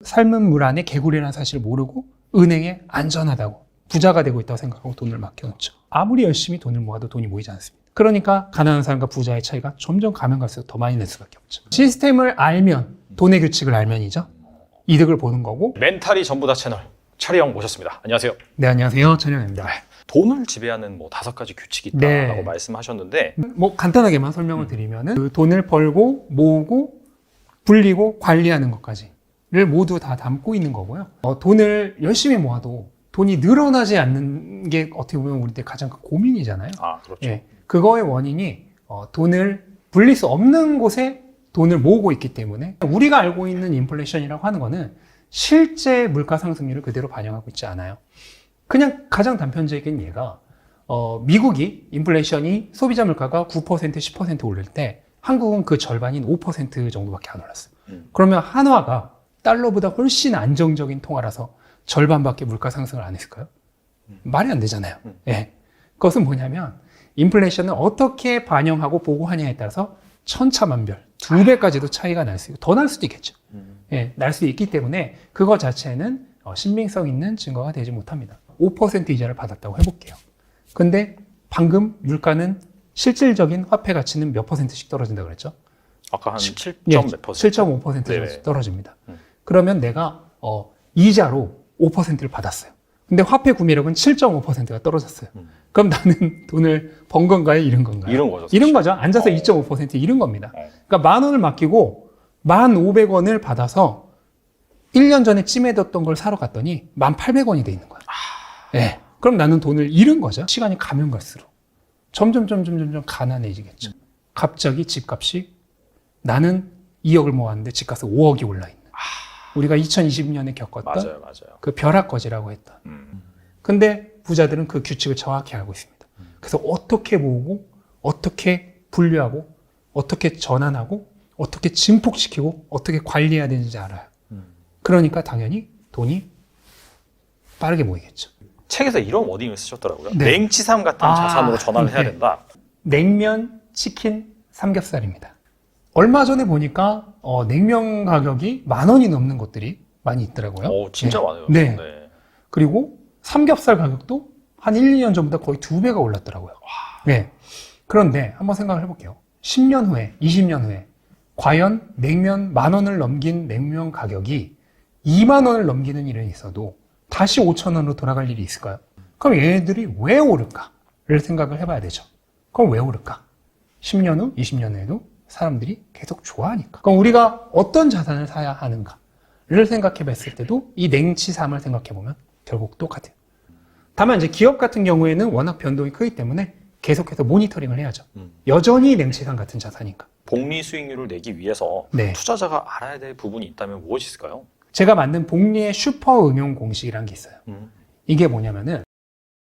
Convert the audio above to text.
삶은 물 안에 개구리라는 사실을 모르고 은행에 안전하다고 부자가 되고 있다고 생각하고 돈을 맡겨놓죠. 아무리 열심히 돈을 모아도 돈이 모이지 않습니다. 그러니까 가난한 사람과 부자의 차이가 점점 가면 갈수록 더 많이 낼 수밖에 없죠. 시스템을 알면, 돈의 규칙을 알면이죠. 이득을 보는 거고. 멘탈이 전부 다 채널 차리형 모셨습니다. 안녕하세요. 네, 안녕하세요. 천영입니다. 돈을 지배하는 5가지 규칙이 있다라고 말씀하셨는데, 간단하게만 설명을 드리면은 그 돈을 벌고 모으고 불리고 관리하는 것까지를 모두 다 담고 있는 거고요. 돈을 열심히 모아도 돈이 늘어나지 않는 게 어떻게 보면 우리한테 가장 큰 고민이잖아요. 그렇죠. 예, 그거의 원인이 돈을 불릴 수 없는 곳에 돈을 모으고 있기 때문에 우리가 알고 있는 인플레이션이라고 하는 거는 실제 물가 상승률을 그대로 반영하고 있지 않아요. 그냥 가장 단편적인 예가 미국이 인플레이션이 소비자 물가가 9%, 10% 오를 때 한국은 그 절반인 5% 정도밖에 안 올랐어요. 그러면 한화가 달러보다 훨씬 안정적인 통화라서 절반밖에 물가 상승을 안 했을까요? 말이 안 되잖아요. 예. 그것은 뭐냐면 인플레이션을 어떻게 반영하고 보고하냐에 따라서 천차만별 2배까지도 차이가 날 수 있고 더 날 수도 있겠죠. 예, 날 수 있기 때문에 그거 자체는 신빙성 있는 증거가 되지 못합니다. 5% 이자를 받았다고 해볼게요. 근데 방금 물가는 실질적인 화폐 가치는 몇 %씩 떨어진다고 그랬죠? 아까 한 7. 예, 몇 %? 7.5% 떨어집니다. 그러면 내가 이자로 5%를 받았어요. 근데 화폐 구매력은 7.5%가 떨어졌어요. 그럼 나는 돈을 번 건가요? 잃은 건가요? 잃은 거죠. 잃은 거죠. 앉아서 2.5% 잃은 겁니다. 그러니까 10,000원을 맡기고 1,500원을 받아서 1년 전에 찜해뒀던 걸 사러 갔더니 1,800원이 돼 있는 거야. 네. 그럼 나는 돈을 잃은 거죠. 시간이 가면 갈수록 점점 가난해지겠죠. 갑자기 집값이 나는 2억을 모았는데 집값이 5억이 올라 있는. 우리가 2020년에 겪었던 맞아요. 그 벼락거지라고 했던. 근데 부자들은 그 규칙을 정확히 알고 있습니다. 그래서 어떻게 모으고 어떻게 분류하고 어떻게 전환하고 어떻게 증폭시키고 어떻게 관리해야 되는지 알아요. 그러니까 당연히 돈이 빠르게 모이겠죠. 책에서 이런 워딩을 쓰셨더라고요. 네. 냉치삼 같은 자산으로 전환을 해야 된다. 냉면, 치킨, 삼겹살입니다. 얼마 전에 보니까 냉면 가격이 10,000원이 넘는 곳들이 많이 있더라고요. 진짜 네. 많아요. 네. 그리고 삼겹살 가격도 한 1, 2년 전보다 거의 2배가 올랐더라고요. 네. 그런데 한번 생각을 해볼게요. 10년 후에, 20년 후에 과연 냉면 10,000원을 넘긴 냉면 가격이 20,000원을 넘기는 일은 있어도 다시 5,000원으로 돌아갈 일이 있을까요? 그럼 얘네들이 왜 오를까를 생각을 해봐야 되죠. 그럼 왜 오를까? 10년 후, 20년 후에도 사람들이 계속 좋아하니까. 그럼 우리가 어떤 자산을 사야 하는가를 생각해 봤을 때도 이 냉치삼을 생각해 보면 결국 똑같아요. 다만 이제 기업 같은 경우에는 워낙 변동이 크기 때문에 계속해서 모니터링을 해야죠. 여전히 냉치삼 같은 자산이니까. 복리 수익률을 내기 위해서 네. 투자자가 알아야 될 부분이 있다면 무엇이 있을까요? 제가 만든 복리의 슈퍼 응용 공식이라는 게 있어요. 이게 뭐냐면은